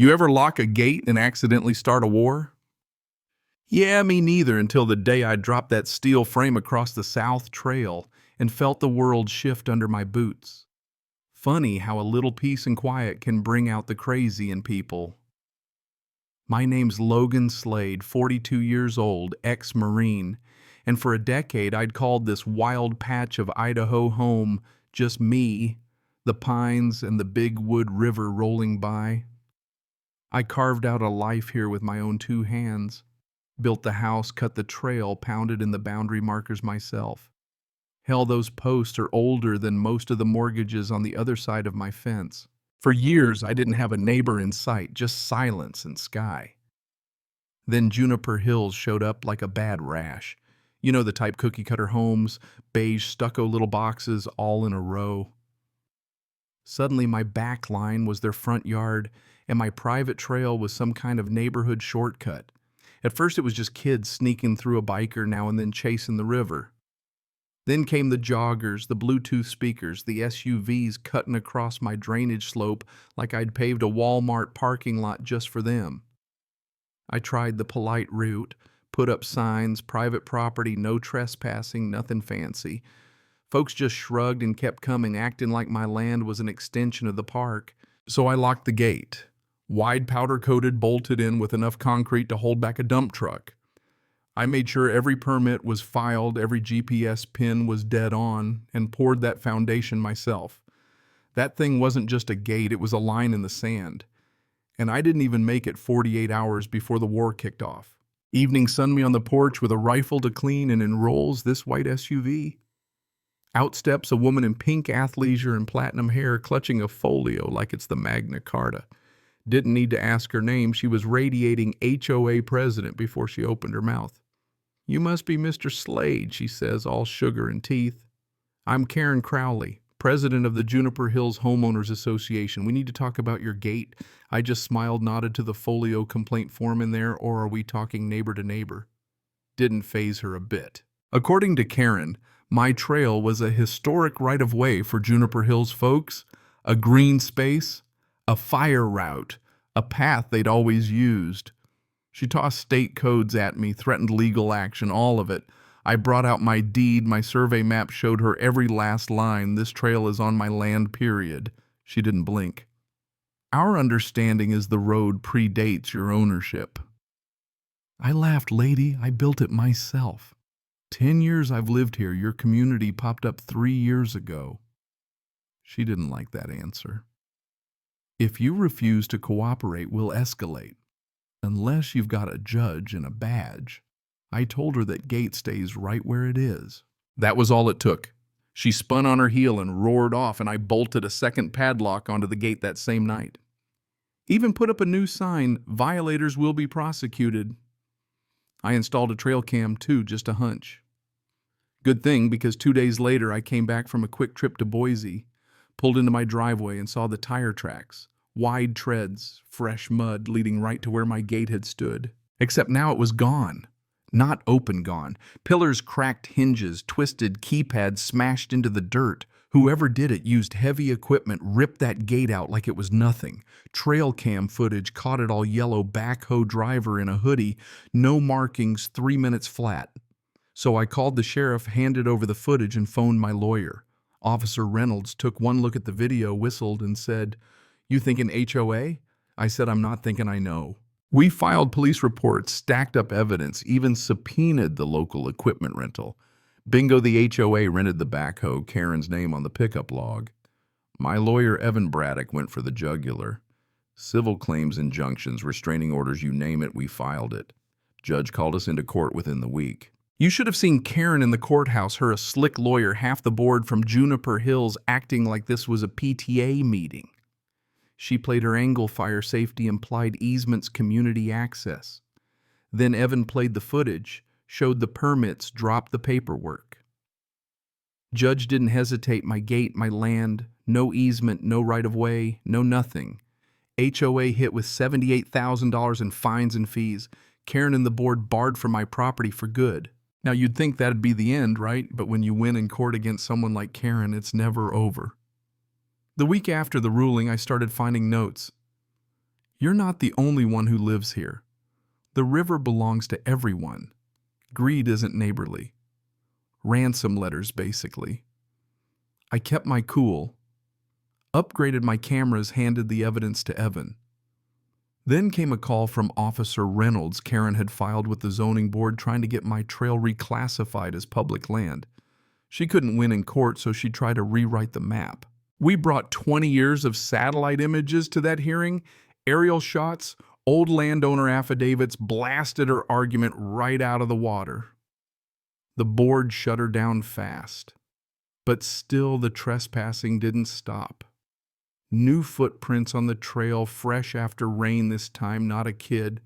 You ever lock a gate and accidentally start a war? Yeah, me neither, until the day I dropped that steel frame across the South Trail and felt the world shift under my boots. Funny how a little peace and quiet can bring out the crazy in people. My name's Logan Slade, 42 years old, ex-Marine, and for a decade I'd called this wild patch of Idaho home just me, the pines and the big wood river rolling by. I carved out a life here with my own two hands, built the house, cut the trail, pounded in the boundary markers myself. Hell, those posts are older than most of the mortgages on the other side of my fence. For years, I didn't have a neighbor in sight, just silence and sky. Then Juniper Hills showed up like a bad rash. You know the type cookie-cutter homes, beige stucco little boxes all in a row. Suddenly, my back line was their front yard, and my private trail was some kind of neighborhood shortcut. At first, it was just kids sneaking through a biker now and then chasing the river. Then came the joggers, the Bluetooth speakers, the SUVs cutting across my drainage slope like I'd paved a Walmart parking lot just for them. I tried the polite route, put up signs, private property, no trespassing, nothing fancy. Folks just shrugged and kept coming, acting like my land was an extension of the park. So I locked the gate, wide powder-coated, bolted in with enough concrete to hold back a dump truck. I made sure every permit was filed, every GPS pin was dead on, and poured that foundation myself. That thing wasn't just a gate, it was a line in the sand. And I didn't even make it 48 hours before the war kicked off. Evening sun me on the porch with a rifle to clean, and in rolls this white SUV. Out steps a woman in pink athleisure and platinum hair clutching a folio like it's the Magna Carta. Didn't need to ask her name, she was radiating HOA president before she opened her mouth. "You must be Mr. Slade," she says, all sugar and teeth. "I'm Karen Crowley, president of the Juniper Hills Homeowners Association. We need to talk about your gate." I just smiled, nodded to the folio complaint form in there, or are we talking neighbor to neighbor? Didn't faze her a bit. According to Karen, my trail was a historic right-of-way for Juniper Hills folks, a green space, a fire route, a path they'd always used. She tossed state codes at me, threatened legal action, all of it. I brought out my deed, my survey map showed her every last line. "This trail is on my land, period." She didn't blink. "Our understanding is the road predates your ownership." I laughed, "Lady, I built it myself. 10 years I've lived here. Your community popped up 3 years ago." She didn't like that answer. "If you refuse to cooperate, we'll escalate. Unless you've got a judge and a badge." I told her that gate stays right where it is. That was all it took. She spun on her heel and roared off, and I bolted a second padlock onto the gate that same night. Even put up a new sign, "Violators will be prosecuted." I installed a trail cam too, just a hunch. Good thing, because 2 days later I came back from a quick trip to Boise, pulled into my driveway and saw the tire tracks, wide treads, fresh mud leading right to where my gate had stood. Except now it was gone. Not open gone. Pillars cracked, hinges twisted, keypads smashed into the dirt. Whoever did it used heavy equipment, ripped that gate out like it was nothing. Trail cam footage caught it all yellow, backhoe driver in a hoodie, no markings, 3 minutes flat. So I called the sheriff, handed over the footage, and phoned my lawyer. Officer Reynolds took one look at the video, whistled, and said, "You thinking HOA?" I said, "I'm not thinking, I know." We filed police reports, stacked up evidence, even subpoenaed the local equipment rental. Bingo, the HOA rented the backhoe, Karen's name on the pickup log. My lawyer, Evan Braddock, went for the jugular. Civil claims, injunctions, restraining orders, you name it, we filed it. Judge called us into court within the week. You should have seen Karen in the courthouse, her a slick lawyer, half the board from Juniper Hills, acting like this was a PTA meeting. She played her angle, fire safety, implied easements, community access. Then Evan played the footage, showed the permits, dropped the paperwork. Judge didn't hesitate. My gate, my land, no easement, no right-of-way, no nothing. HOA hit with $78,000 in fines and fees. Karen and the board barred from my property for good. Now you'd think that'd be the end, right? But when you win in court against someone like Karen, it's never over. The week after the ruling, I started finding notes. You're not the only one who lives here. The river belongs to everyone. Greed isn't neighborly. Ransom letters, basically. I kept my cool, upgraded my cameras, handed the evidence to Evan. Then came a call from Officer Reynolds. Karen had filed with the zoning board trying to get my trail reclassified as public land. She couldn't win in court, so she tried to rewrite the map. We brought 20 years of satellite images to that hearing, aerial shots, old landowner affidavits, blasted her argument right out of the water. The board shut her down fast. But still the trespassing didn't stop. New footprints on the trail, fresh after rain this time, not a kid.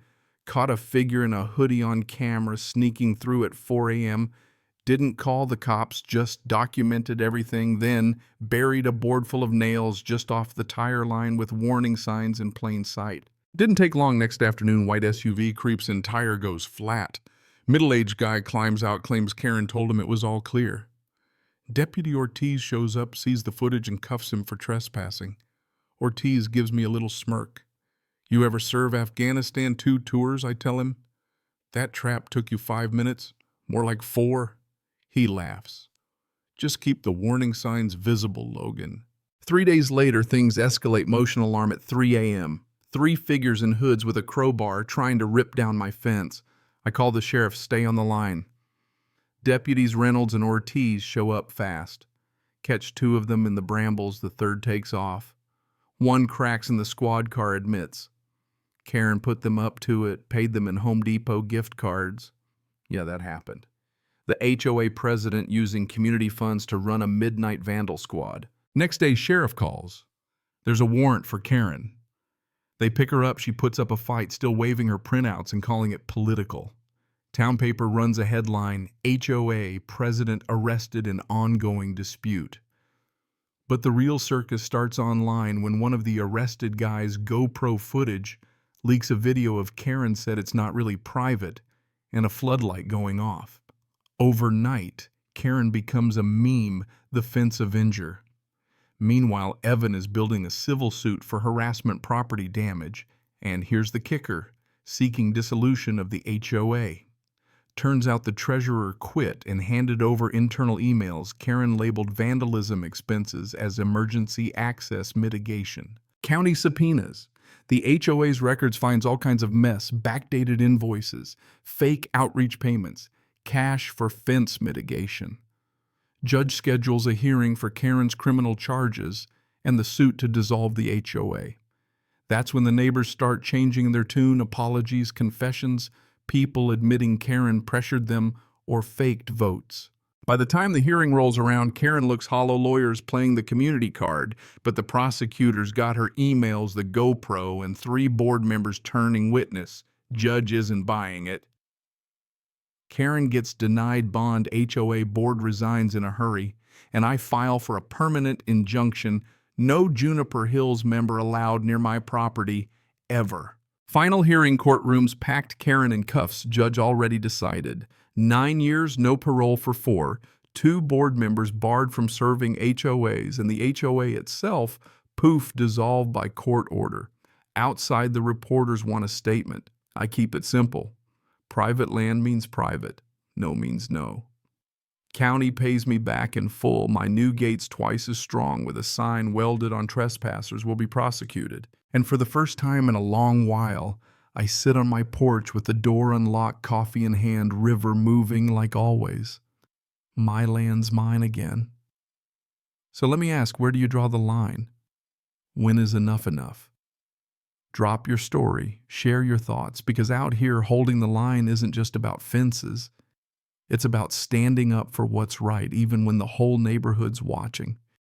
Caught a figure in a hoodie on camera sneaking through at 4 a.m. Didn't call the cops, just documented everything, then buried a board full of nails just off the tire line with warning signs in plain sight. Didn't take long. Next afternoon, white SUV creeps in, tire goes flat. Middle-aged guy climbs out, claims Karen told him it was all clear. Deputy Ortiz shows up, sees the footage, and cuffs him for trespassing. Ortiz gives me a little smirk. You ever serve Afghanistan 2 tours, I tell him. That trap took you 5 minutes, more like 4. He laughs. Just keep the warning signs visible, Logan. 3 days later, things escalate. Motion alarm at 3 a.m. 3 figures in hoods with a crowbar trying to rip down my fence. I call the sheriff, stay on the line. Deputies Reynolds and Ortiz show up fast. Catch 2 of them in the brambles, the third takes off. 1 cracks in the squad car, admits. Karen put them up to it, paid them in Home Depot gift cards. Yeah, that happened. The HOA president using community funds to run a midnight vandal squad. Next day, sheriff calls. There's a warrant for Karen. They pick her up, she puts up a fight, still waving her printouts and calling it political. Town paper runs a headline, HOA president arrested in ongoing dispute. But the real circus starts online when one of the arrested guys' GoPro footage leaks a video of Karen said it's not really private and a floodlight going off. Overnight, Karen becomes a meme, the fence avenger. Meanwhile, Evan is building a civil suit for harassment, property damage, and here's the kicker, seeking dissolution of the HOA. Turns out the treasurer quit and handed over internal emails Karen labeled vandalism expenses as emergency access mitigation. County subpoenas. The HOA's records finds all kinds of mess, backdated invoices, fake outreach payments, cash for fence mitigation. Judge schedules a hearing for Karen's criminal charges and the suit to dissolve the HOA. That's when the neighbors start changing their tune, apologies, confessions, people admitting Karen pressured them or faked votes. By the time the hearing rolls around, Karen looks hollow, lawyers playing the community card, but the prosecutors got her emails, the GoPro, and 3 board members turning witness. Judge isn't buying it. Karen gets denied bond, HOA board resigns in a hurry, and I file for a permanent injunction. No Juniper Hills member allowed near my property, ever. Final hearing, courtrooms packed, Karen in cuffs, judge already decided. 9 years, no parole for 4, 2 board members barred from serving HOAs, and the HOA itself, poof, dissolved by court order. Outside, the reporters want a statement. I keep it simple. Private land means private. No means no. County pays me back in full. My new gate's twice as strong with a sign welded on trespassers will be prosecuted. And for the first time in a long while, I sit on my porch with the door unlocked, coffee in hand, river moving like always. My land's mine again. So let me ask, where do you draw the line? When is enough enough? Drop your story, share your thoughts, because out here holding the line isn't just about fences. It's about standing up for what's right, even when the whole neighborhood's watching.